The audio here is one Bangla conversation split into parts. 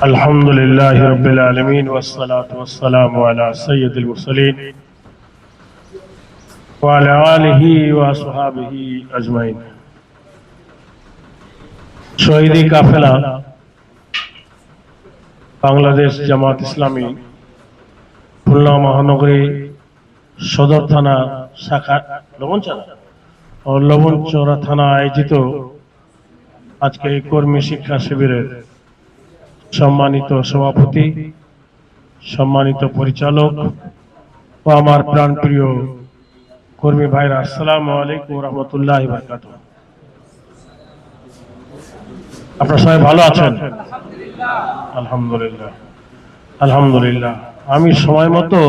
الحمد لله رب العالمين والصلاة والسلام على سيد المرسلين وعلى آله وصحابه أجمعين। শহীদি কাফেলা বাংলাদেশ জামাত ইসলামী খুলনা মহানগরী সদর থানা শাখা লবণচৌরা থানা আয়োজিত আজকে এই কর্মী শিক্ষা শিবিরের সম্মানিত সভাপতি, সম্মানিত পরিচালক ও আমার প্রাণপ্রিয় কর্মী ভাইরা, আসসালামু আলাইকুম ওয়া রাহমাতুল্লাহি ওয়া বারাকাতুহু। আপনারা সবাই ভালো আছেন? আলহামদুলিল্লাহ আলহামদুলিল্লাহ। আমি সময় মতো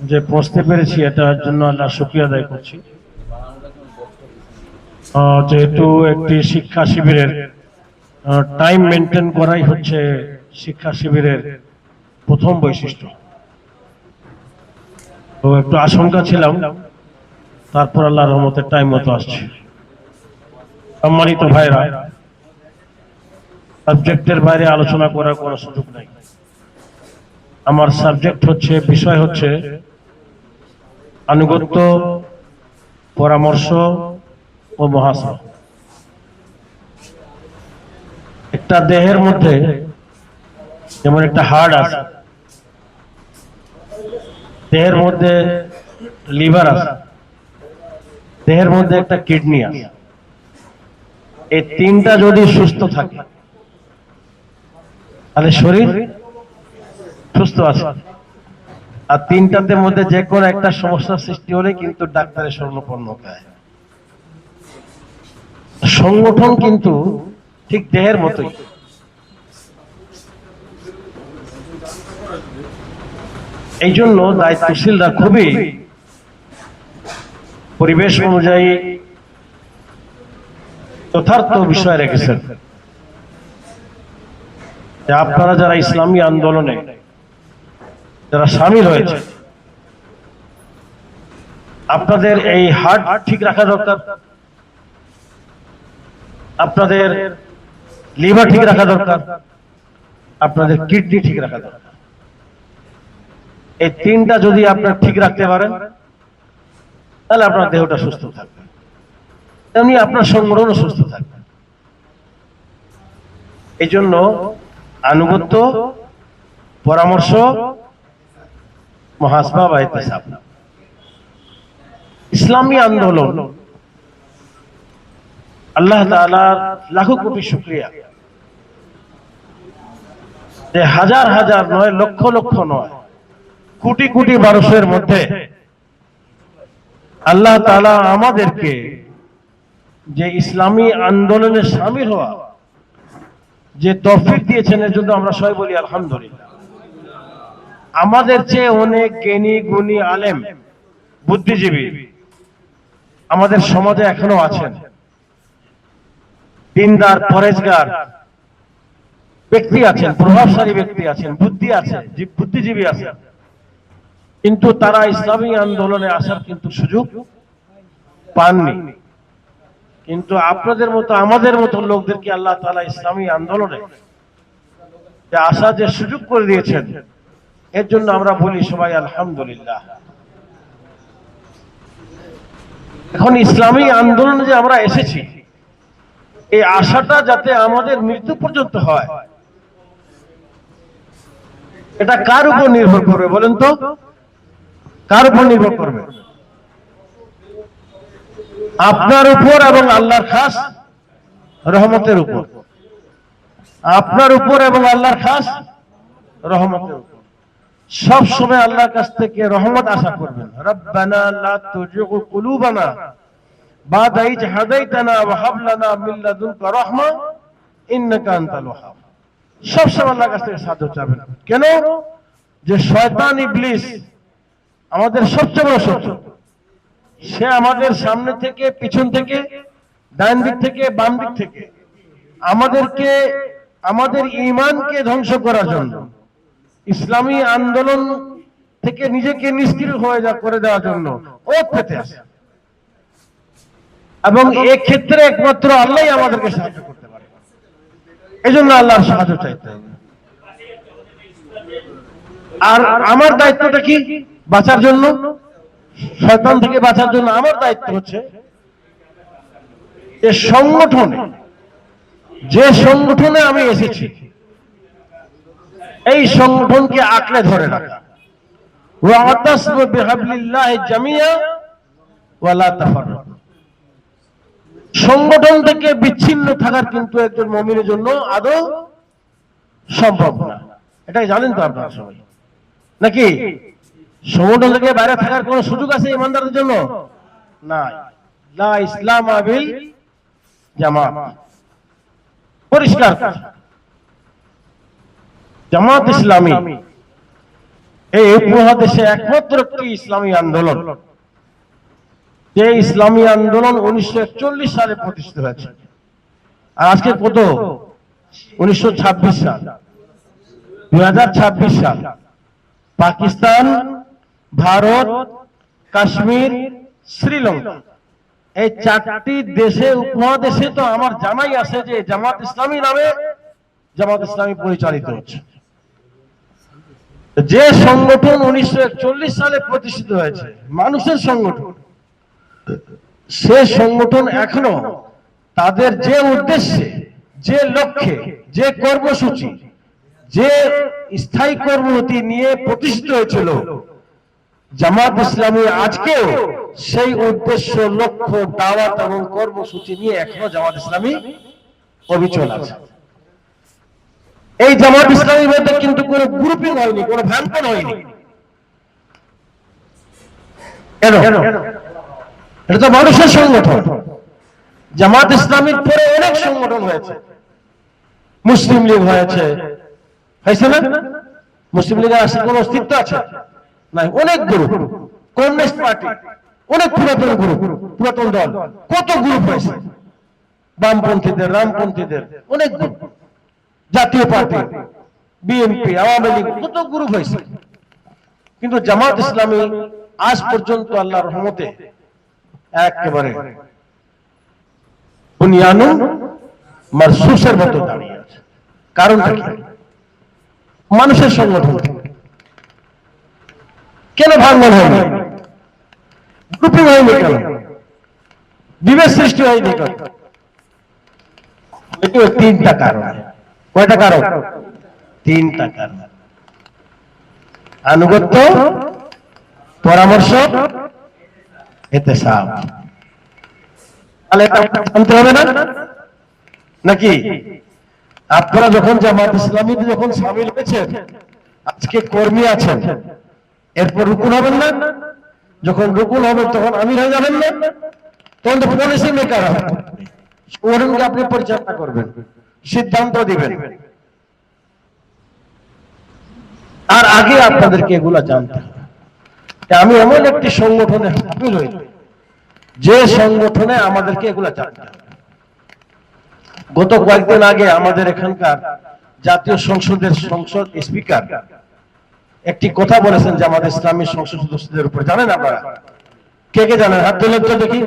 যে পৌঁছতে পেরেছি এটার জন্য আল্লাহর শুকরিয়া আদায় করছি। যেহেতু একটি শিক্ষা শিবিরের টাইম মেনটেন করাই হচ্ছে শিক্ষা শিবিরের প্রথম বৈশিষ্ট্য, তো একটু আশঙ্কা ছিলাম, তারপর আল্লাহর রহমতে টাইম মতো আসছে। সম্মানিত ভাইরা, সাবজেক্টের বাইরে আলোচনা করার কোনো সুযোগ নাই। আমার সাবজেক্ট হচ্ছে, বিষয় হচ্ছে আনুগত্য, পরামর্শ ও মুহাসাবা। একটা দেহের মধ্যে যেমন একটা হাড় আছে, দেহের মধ্যে লিভার আছে, দেহের মধ্যে একটা কিডনি আছে। এই তিনটা যদি সুস্থ থাকে তাহলে শরীর সুস্থ আছে। আর তিনটাতে মধ্যে যে কোনো একটা সমস্যার সৃষ্টি হলে কিন্তু ডাক্তারের শরণাপন্ন হয়। সংগঠন কিন্তু ঠিক দেহের মতোই। এই জন্য দায়িত্বশীলরা খুবই পরিবেশ অনুযায়ী যথার্থ বিষয় রেখেছেন যে আপনারা যারা ইসলামী আন্দোলনে যারা সামিল হয়েছে, আপনাদের এই হার্ট ঠিক রাখা দরকার, আপনাদের লিভার ঠিক রাখা দরকার, আপনাদের কিডনি ঠিক রাখা দরকার। এই তিনটা যদি আপনারা ঠিক রাখতে পারেন তাহলে আপনার দেহটা সুস্থ থাকবে, তেমনি আপনার সংগঠনও সুস্থ থাকবে। এই জন্য আনুগত্য, পরামর্শ, মুহাসাবা বা ইহতিসাব। ইসলামী আন্দোলন, আল্লাহ তাআলার লাখো কোটি শুকরিয়া যে হাজার হাজার নয়, লক্ষ লক্ষ নয়, কোটি কোটি মানুষের মধ্যে আল্লাহ তাআলা আমাদেরকে যে ইসলামী আন্দোলনে শামিল হওয়া যে তৌফিক দিয়েছেন, এর জন্য আমরা সবাই বলি আলহামদুলিল্লাহ। আমাদের চেয়ে অনেক জ্ঞানী গুণী আলেম বুদ্ধিজীবী আমাদের সমাজে এখনো আছেন, দিনদার পরেজগার ব্যক্তি আছেন, প্রভাবশালী ব্যক্তি আছেন, বুদ্ধি আছে, বুদ্ধিজীবী আছেন, কিন্তু তারা ইসলামী আন্দোলনে আসার কিন্তু সুযোগ পাননি। কিন্তু আপনাদের মতো আমাদের মতো লোকদেরকে আল্লাহ তাআলা ইসলামী আন্দোলনে যে আসার যে সুযোগ করে দিয়েছেন, এর জন্য আমরা বলি সবাই আলহামদুলিল্লাহ। এখন ইসলামী আন্দোলনে যে আমরা এসেছি, এই আশাটা যাতে আমাদের মৃত্যু পর্যন্ত হয়, এটা কার উপর নির্ভর করবে বলেন তো? কার উপর নির্ভর করবে? আপনার উপর এবং আল্লাহর খাস রহমতের উপর। আপনার উপর এবং আল্লাহর খাস রহমতের উপর। সব সময় আল্লাহর কাছ থেকে রহমত আশা করবেন। রব্বানা লা তুজিগ কুলুবানা বা'দা ইয হাদাইতানা ওয়া হাব লানা মিন লাদুনকা রাহমা ইন্নাকা আনতাল ওয়াহ্হাব। সব সময় আল্লাহর কাছ থেকে সাহায্য চাবেন। কেন? যে শয়তান ইবলিস আমাদের সবচেয়ে বড় শত্রু। সে আমাদের সামনে থেকে, পিছন থেকে, ডান দিক থেকে, বাম দিক থেকে আমাদেরকে, আমাদের ঈমানকে ধ্বংস করার জন্য, ইসলামী আন্দোলন থেকে নিজেকে নিষ্ক্রিয় করে দেওয়ার জন্য ও পেতে আসে। এবং এই ক্ষেত্রে একমাত্র আল্লাহই আমাদেরকে সাহায্য করতে পারে। এই জন্য আল্লাহর সাহায্য চাইতে হবে। আর আমার দায়িত্বটা কি? বাঁচার জন্য, শয়তান থেকে বাঁচার জন্য আমার দায়িত্ব হচ্ছে যে সংগঠনে আমি এসেছি এই সংগঠনকে আঁকড়ে ধরে রাখা। ওয়াতাসিমু বিহাবলিল্লাহি জামিয়া ওয়া লা তাফাররাকু। সংগঠন থেকে বিচ্ছিন্ন থাকার কিন্তু একজন মুমিনের জন্য আদৌ সম্ভব না। এটাই জানেন তো আপনারা সবাই, নাকি? সংগঠন থেকে বাইরে থাকার কোন সুযোগ আছে ইমানদারদের জন্য? নাই। লা ইসলাম বিল জামাত, পরিষ্কার কথা। জামাত ইসলামী এই উপমহাদেশে একমাত্র একটি ইসলামী আন্দোলন, যে ইসলামী আন্দোলন 1941 সালে প্রতিষ্ঠিত হয়েছে। আর আজকে কত? 1926 সাল, 2026 সাল। পাকিস্তান, ভারত, কাশ্মীর, শ্রীলঙ্কা, এই 4টি দেশে উপমহাদেশে তো আমার জানাই আছে যে জামাত ইসলামী নামে জামাত ইসলামী পরিচালিত হচ্ছে। যে সংগঠন 1941 সালে প্রতিষ্ঠিত হয়েছে, মানুষের সংগঠন, সে সংগঠন এখনো তাদের যে উদ্দেশ্যে, যে লক্ষ্যে, যে কর্মসূচি, যে স্থায়ী কর্মসূচি নিয়ে প্রতিষ্ঠিত হয়েছিল, জামাত ইসলামী আজকেও সেই উদ্দেশ্য, লক্ষ্য, দাওয়াত এবং কর্মসূচি নিয়ে এখনো জামাত ইসলামী অবিচল আছে। এই জামাত ইসলামীর মধ্যে কিন্তু কোন গ্রুপিং হয়নি, কোন ভাঙন হয়নি। কেন? এটা তো মানুষের সংগঠন। জামাত ইসলামীর পরে অনেক সংগঠন হয়েছে, মুসলিম লীগ হয়েছে, হয়েছে না? মুসলিম লীগের আসলে কোন অস্তিত্ব আছে? নাই। অনেক গ্রুপ, কমিউনিস্ট পার্টি, অনেক পুরাতন গ্রুপ, পুরাতন দল, কত গ্রুপ হয়েছে, বামপন্থীদের, রামপন্থীদের অনেক গ্রুপ, জাতীয় পার্টি, বিএনপি, আওয়ামী লীগ, কত গ্রুপ হয়েছে। কিন্তু জামাত ইসলামী আজ পর্যন্ত আল্লাহর রহমতে একেবারে বুনিয়ানুন মারসুসের মতো দাঁড়িয়ে আছে। কারণটা কি? মানুষের সংগঠন। কেন ভাঙন হয়নি? গ্রুপিং হয়নি কেন? বিভেদ সৃষ্টি হয়নি কেন? এটি 3টা কারণ। কয়টা কারণ? 3টা কারণ। আনুগত্য, পরামর্শ, ইতিসাব। তাহলে এটা জানতে হবে না নাকি? আপনারা যখন জামাত ইসলামীতে যখন শামিল হয়েছেন, আজকে কর্মী আছেন, এরপর রুকুন হবেন না? যখন রুকুন হবেন তখন আমির হয়ে যাবেন না? তখন তো পলিসি মেকার হবেন, সংগঠনকে আপনি পরিচালনা করবেন, সিদ্ধান্ত দিবেন। আর আগে আপনাদেরকে এগুলা জানতে হবে। আমি এমন একটি সংগঠনে শামিল হই যে সংগঠনে আমাদেরকে এগুলা জানতে হবে। গত কয়েকদিন আগে আমাদের এখানকার জাতীয় সংসদের সংসদ স্পিকার একটি কথা বলেছেন জামাত ইসলামী সংসদ সদস্যদের উপর। জানেন আপনারা? কে কে জানেন? হাত তুলে তো দেখি।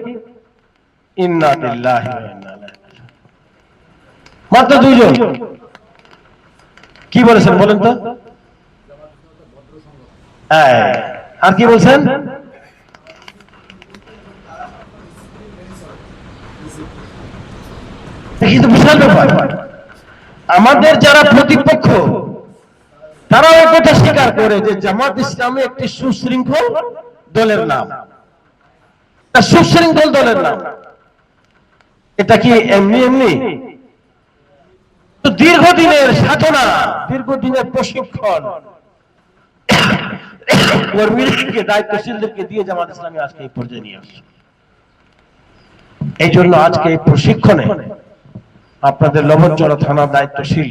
ইন্না লিল্লাহি ওয়া ইন্না ইলাইহি রাজিউন। মাত্র 2 জন। কি বলেছেন বলেন তো? আর কি বলছেন? কিন্তু বিশাল ব্যাপার। আমাদের যারা প্রতিপক্ষ তারাও একথা স্বীকার করে যে জামাত ইসলামী একটি সুশৃঙ্খল দলের নাম, সুশৃঙ্খল দলের নাম। এটা কি এমনি এমনি? তো দীর্ঘদিনের সাধনা, দীর্ঘদিনের প্রশিক্ষণ, কর্মীদেরকে, দায়িত্বশীলদেরকে দিয়ে জামাত ইসলামী আজকে এই পর্যায়ে নিয়ে আসছে। এই জন্য আজকে এই প্রশিক্ষণে আপনাদের লবণচড়া থানা দায়িত্বশীল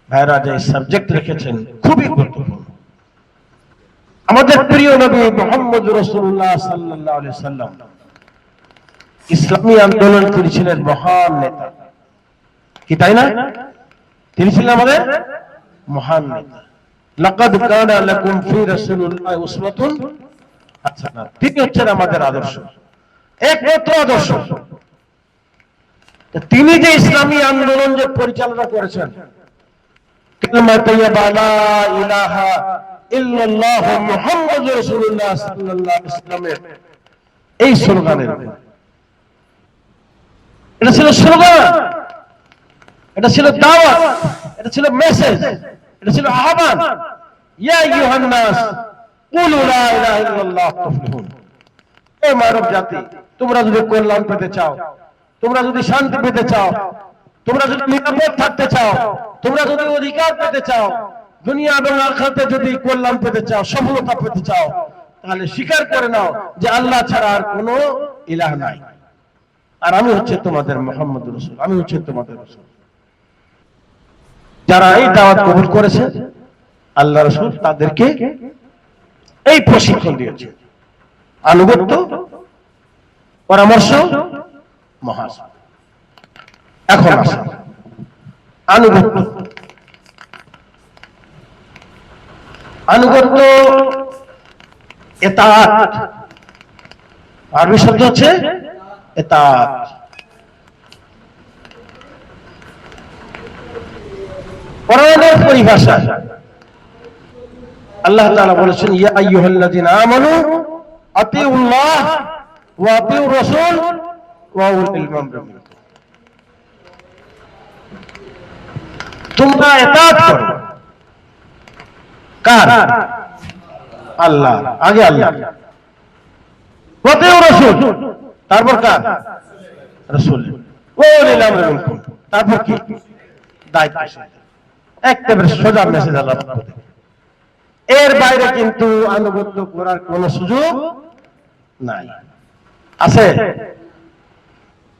ভাইরা যে সাবজেক্ট রেখেছেন খুবই গুরুত্বপূর্ণ। আমাদের প্রিয় নবী মুহাম্মদ রাসূলুল্লাহ সাল্লাল্লাহু আলাইহি সাল্লাম ইসলামী আন্দোলন তিনি ছিলেন মহান নেতা, কি তাই না? তিনি ছিলেন আমাদের মহান নেতা। লাকাদ কানা লাকুম ফি রাসূলিল্লাহি উসওয়াতুন হাসানাহ। তিনি হচ্ছেন আমাদের আদর্শ, একমাত্র আদর্শ। তিনি যে ইসলামী আন্দোলন যে পরিচালনা করেছেন, কালিমা তাইয়্যিবা লা ইলাহা ইল্লাল্লাহ মুহাম্মাদুর রাসূলুল্লাহ সাল্লাল্লাহু আলাইহি ওয়াসাল্লামের এই স্লোগানের, এটা ছিল স্লোগান, এটা ছিল দাওয়াত, এটা ছিল মেসেজ, এটা ছিল আহ্বান। ইয়া আইয়ুহান নাস কুলু লা ইলাহা ইল্লাল্লাহ তুফলিহুন। হে মানব জাতি, তোমরা যদি কল্যাণ পেতে চাও, তোমরা যদি শান্তি পেতে চাও, তোমরা যদি নিরাপদ থাকতে চাও, তোমরা যদি অধিকার পেতে চাও, দুনিয়া এবং আখিরাতে যদি কল্যাণ পেতে চাও, সফলতা পেতে চাও, তাহলে স্বীকার করে নাও যে আল্লাহ ছাড়া আর কোনো ইলাহ নাই, আর আমি হচ্ছে তোমাদের মুহাম্মদুর রাসূল, আমি হচ্ছে তোমাদের রাসূল। যারা এই দাওয়াত কবুল করেছে, আল্লাহ রাসূল তাদেরকে এই প্রশিক্ষণ দিয়েছে, আনুগত্য, পরামর্শ, মহাসা। এখন আসা আনুগত্য। আনুগত্য ইতাআত, আরবি শব্দ হচ্ছে ইতাআত। কোরআনের পরিভাষা আল্লাহ তাআলা বলেছেন, ইয়া আইয়ুহাল্লাযিনা আমানু আতিউল্লাহ ওয়া আতিউর রাসূল ওয়া উলিল আমরি মিনকুম। তোমরা ইতাআত করো কার? আল্লাহ, আগে আল্লাহ, ওয়া আতিউর রাসূল, তারপর কার? রাসূল, ওয়া উলিল আমরি মিনকুম, তারপর কি? দায়িত্বশীল। একেবারে সোজা মেসেজ আল্লাহ পক্ষ থেকে। এর বাইরে কিন্তু আনুগত্য করার কোন সুযোগ নাই। আছে?